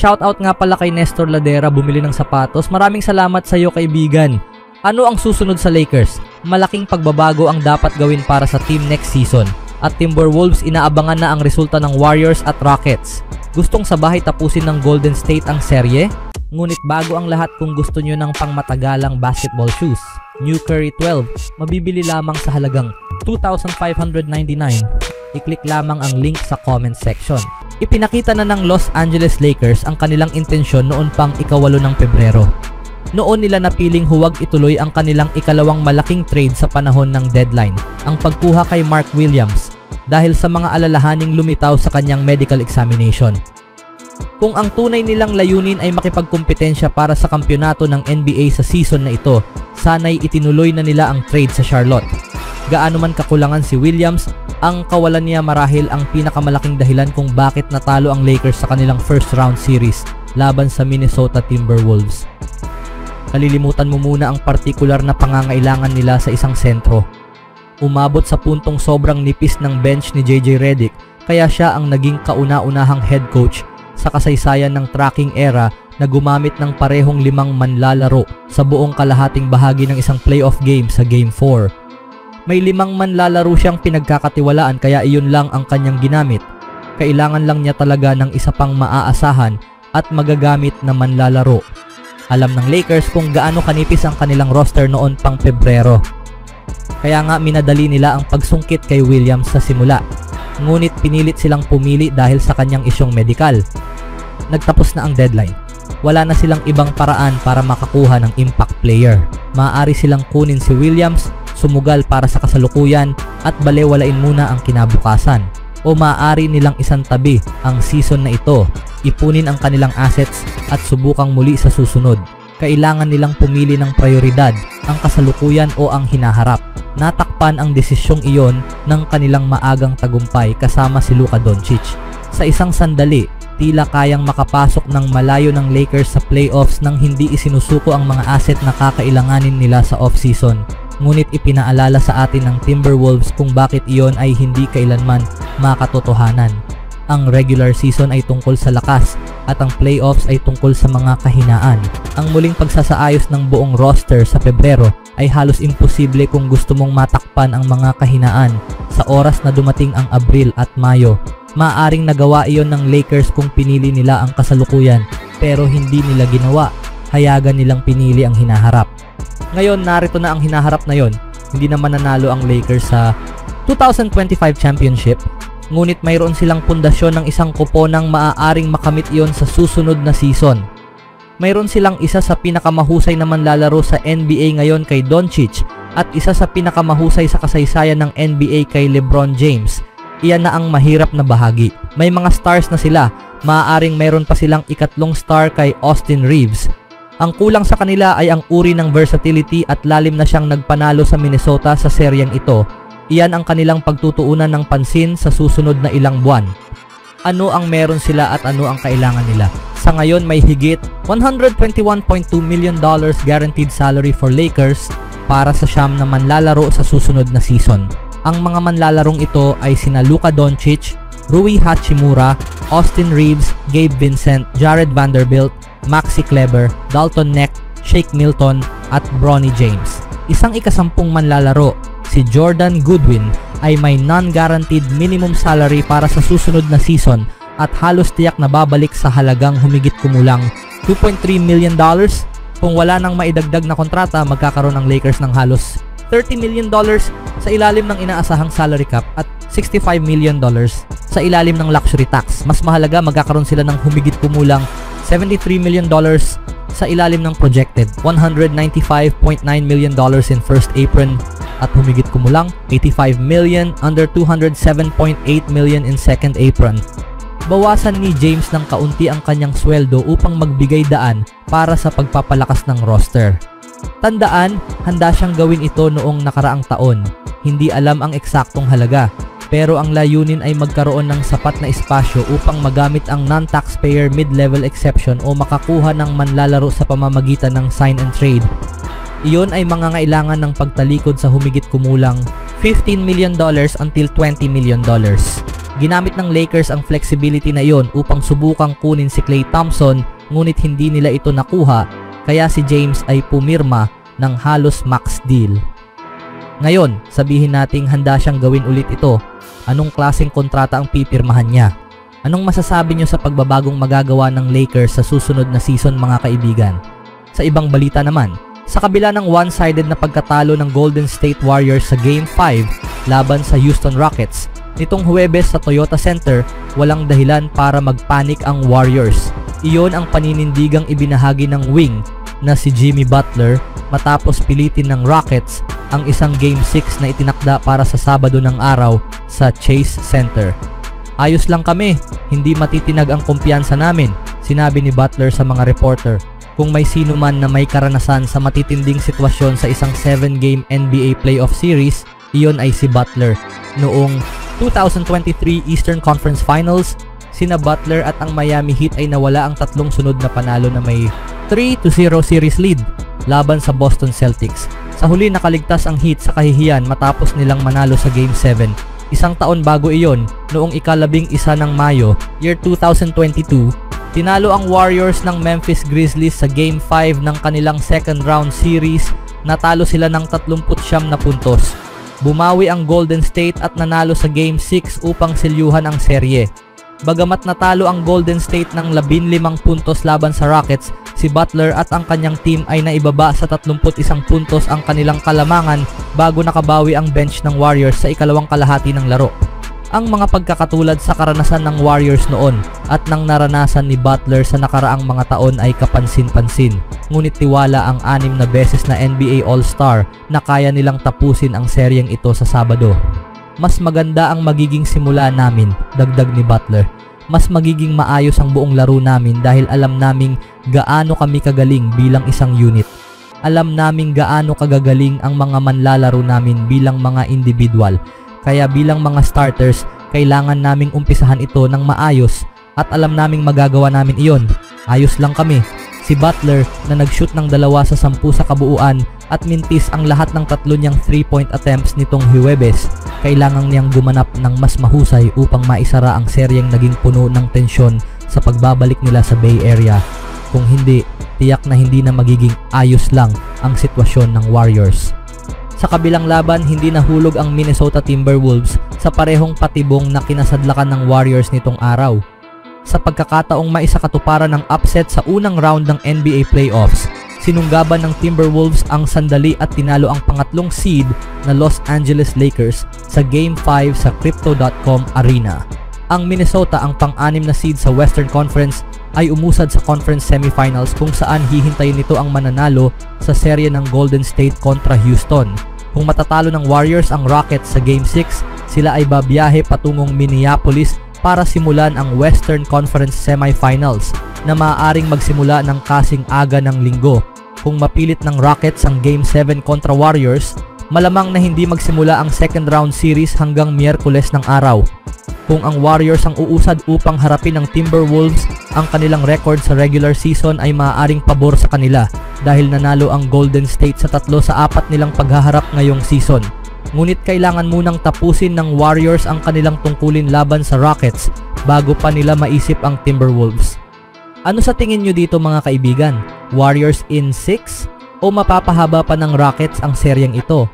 Shoutout nga pala kay Nestor Ladera, bumili ng sapatos. Maraming salamat sa iyo, kaibigan. Ano ang susunod sa Lakers? Malaking pagbabago ang dapat gawin para sa team next season. At Timberwolves, inaabangan na ang resulta ng Warriors at Rockets. Gustong sa bahay tapusin ng Golden State ang serye? Ngunit bago ang lahat, kung gusto nyo ng pangmatagalang basketball shoes, New Curry 12, mabibili lamang sa halagang $2,599. I-click lamang ang link sa comment section. Ipinakita na ng Los Angeles Lakers ang kanilang intensyon noon pang ika-8 ng Pebrero. Noon nila napiling huwag ituloy ang kanilang ikalawang malaking trade sa panahon ng deadline, ang pagkuha kay Mark Williams, dahil sa mga alalahaning lumitaw sa kanyang medical examination. Kung ang tunay nilang layunin ay makipagkumpetensya para sa kampyonato ng NBA sa season na ito, sana'y itinuloy na nila ang trade sa Charlotte. Gaano man kakulangan si Williams, ang kawalan niya marahil ang pinakamalaking dahilan kung bakit natalo ang Lakers sa kanilang first round series laban sa Minnesota Timberwolves. Kalilimutan mo muna ang partikular na pangangailangan nila sa isang sentro. Umabot sa puntong sobrang nipis ng bench ni JJ Redick, kaya siya ang naging kauna-unahang head coach sa kasaysayan ng tracking era na gumamit ng parehong 5 manlalaro sa buong kalahating bahagi ng isang playoff game sa Game 4. May 5 manlalaro siyang pinagkakatiwalaan, kaya iyon lang ang kanyang ginamit. Kailangan lang niya talaga ng isa pang maaasahan at magagamit na manlalaro. Alam ng Lakers kung gaano kanipis ang kanilang roster noon pang Pebrero. Kaya nga minadali nila ang pagsungkit kay Williams sa simula. Ngunit pinilit silang pumili dahil sa kanyang isyong medical. Nagtapos na ang deadline. Wala na silang ibang paraan para makakuha ng impact player. Maaari silang kunin si Williams, sumugal para sa kasalukuyan at balewalain muna ang kinabukasan. O maaari nilang isang tabi ang season na ito, ipunin ang kanilang assets at subukang muli sa susunod. Kailangan nilang pumili ng prioridad, ang kasalukuyan o ang hinaharap. Natakpan ang desisyong iyon ng kanilang maagang tagumpay kasama si Luka Doncic. Sa isang sandali, tila kayang makapasok ng malayo ng Lakers sa playoffs nang hindi isinusuko ang mga asset na kakailanganin nila sa offseason. Ngunit ipinaalala sa atin ng Timberwolves kung bakit iyon ay hindi kailanman makatotohanan. Ang regular season ay tungkol sa lakas at ang playoffs ay tungkol sa mga kahinaan. Ang muling pagsasaayos ng buong roster sa Pebrero ay halos imposible kung gusto mong matakpan ang mga kahinaan sa oras na dumating ang Abril at Mayo. Maaring nagawa iyon ng Lakers kung pinili nila ang kasalukuyan, pero hindi nila ginawa. Hayagan nilang pinili ang hinaharap. Ngayon, narito na ang hinaharap na yon. Hindi naman nanalo ang Lakers sa 2025 championship, ngunit mayroon silang pundasyon ng isang kuponang maaaring makamit iyon sa susunod na season. Mayroon silang isa sa pinakamahusay na manlalaro sa NBA ngayon kay Doncic at isa sa pinakamahusay sa kasaysayan ng NBA kay LeBron James. Iyan na ang mahirap na bahagi. May mga stars na sila, maaaring mayroon pa silang ikatlong star kay Austin Reeves. Ang kulang sa kanila ay ang uri ng versatility at lalim na siyang nagpanalo sa Minnesota sa seryeng ito. Iyan ang kanilang pagtutuunan ng pansin sa susunod na ilang buwan. Ano ang meron sila at ano ang kailangan nila? Sa ngayon may higit $121.2 million guaranteed salary for Lakers para sa 9 na manlalaro sa susunod na season. Ang mga manlalarong ito ay sina Luka Doncic, Rui Hachimura, Austin Reeves, Gabe Vincent, Jared Vanderbilt, Maxi Kleber, Dalton Neck, Shake Milton at Bronny James. Isang ikasampung manlalaro, si Jordan Goodwin, ay may non-guaranteed minimum salary para sa susunod na season at halos tiyak na babalik sa halagang humigit kumulang $2.3 million. Kung wala nang maidagdag na kontrata, magkakaroon ang Lakers ng halos $30 million sa ilalim ng inaasahang salary cap at $65 million sa ilalim ng luxury tax. Mas mahalaga, magkakaroon sila ng humigit kumulang $73 million sa ilalim ng projected $195.9 million in first apron at humigit kumulang $85 million under $207.8 million in second apron. Bawasan ni James ng kaunti ang kanyang sweldo upang magbigay daan para sa pagpapalakas ng roster. Tandaan, handa siyang gawin ito noong nakaraang taon. Hindi alam ang eksaktong halaga, pero ang layunin ay magkaroon ng sapat na espasyo upang magamit ang non-taxpayer mid-level exception o makakuha ng manlalaro sa pamamagitan ng sign and trade. Iyon ay mangangailangan ng pagtalikod sa humigit kumulang $15 million until $20 million. Ginamit ng Lakers ang flexibility na iyon upang subukang kunin si Klay Thompson, ngunit hindi nila ito nakuha, kaya si James ay pumirma ng halos max deal. Ngayon, sabihin nating handa siyang gawin ulit ito. Anong klaseng kontrata ang pipirmahan niya? Anong masasabi niyo sa pagbabagong magagawa ng Lakers sa susunod na season, mga kaibigan? Sa ibang balita naman, sa kabila ng one-sided na pagkatalo ng Golden State Warriors sa Game 5 laban sa Houston Rockets, nitong Huwebes sa Toyota Center, walang dahilan para magpanik ang Warriors. Iyon ang paninindigang ibinahagi ng wing na si Jimmy Butler matapos pilitin ng Rockets ang isang Game 6 na itinakda para sa Sabado ng araw sa Chase Center. Ayos lang kami, hindi matitinag ang kumpiyansa namin, sinabi ni Butler sa mga reporter. Kung may sino man na may karanasan sa matitinding sitwasyon sa isang 7-game NBA playoff series, iyon ay si Butler. Noong 2023 Eastern Conference Finals, sina Butler at ang Miami Heat ay nawala ang tatlong sunod na panalo na may 3-0 series lead laban sa Boston Celtics. Sa huli nakaligtas ang Heat sa kahihiyan matapos nilang manalo sa Game 7. Isang taon bago iyon, noong ika-11 ng Mayo, year 2022, tinalo ang Warriors ng Memphis Grizzlies sa Game 5 ng kanilang second round series. Natalo sila ng 39 na puntos. Bumawi ang Golden State at nanalo sa Game 6 upang silyuhan ang serye. Bagamat natalo ang Golden State ng 15 puntos laban sa Rockets, si Butler at ang kanyang team ay naibaba sa 31 puntos ang kanilang kalamangan bago nakabawi ang bench ng Warriors sa ikalawang kalahati ng laro. Ang mga pagkakatulad sa karanasan ng Warriors noon at ng naranasan ni Butler sa nakaraang mga taon ay kapansin-pansin, ngunit tiwala ang 6 na beses na NBA All-Star na kaya nilang tapusin ang seryeng ito sa Sabado. Mas maganda ang magiging simula namin, dagdag ni Butler. Mas magiging maayos ang buong laro namin dahil alam naming gaano kami kagaling bilang isang unit. Alam naming gaano kagagaling ang mga manlalaro namin bilang mga individual. Kaya bilang mga starters, kailangan naming umpisahan ito ng maayos at alam naming magagawa namin iyon. Ayos lang kami. Si Butler na nag-shoot ng 2 sa 10 sa kabuuan at mintis ang lahat ng 3 niyang 3-point attempts nitong Huwebes, kailangan niyang gumanap ng mas mahusay upang maisara ang seryeng naging puno ng tensyon sa pagbabalik nila sa Bay Area. Kung hindi, tiyak na hindi na magiging ayos lang ang sitwasyon ng Warriors. Sa kabilang laban, hindi nahulog ang Minnesota Timberwolves sa parehong patibong na kinasadlakan ng Warriors nitong araw. Sa pagkakataong maisakatuparan ng upset sa unang round ng NBA playoffs, sinunggaban ng Timberwolves ang sandali at tinalo ang pangatlong seed na Los Angeles Lakers sa Game 5 sa Crypto.com Arena. Ang Minnesota, ang pang-6 na seed sa Western Conference, ay umusad sa conference semifinals kung saan hihintayin nito ang mananalo sa serye ng Golden State kontra Houston. Kung matatalo ng Warriors ang Rockets sa Game 6, sila ay babiyahe patungong Minneapolis para simulan ang Western Conference Semifinals na maaaring magsimula ng kasing aga ng linggo. Kung mapilit ng Rockets ang Game 7 kontra Warriors, malamang na hindi magsimula ang second round series hanggang Miyerkules ng araw. Kung ang Warriors ang uusad upang harapin ng Timberwolves, ang kanilang record sa regular season ay maaaring pabor sa kanila dahil nanalo ang Golden State sa 3 sa 4 nilang paghaharap ngayong season. Ngunit kailangan munang tapusin ng Warriors ang kanilang tungkulin laban sa Rockets bago pa nila maisip ang Timberwolves. Ano sa tingin nyo dito, mga kaibigan? Warriors in 6? O mapapahaba pa ng Rockets ang seryeng ito?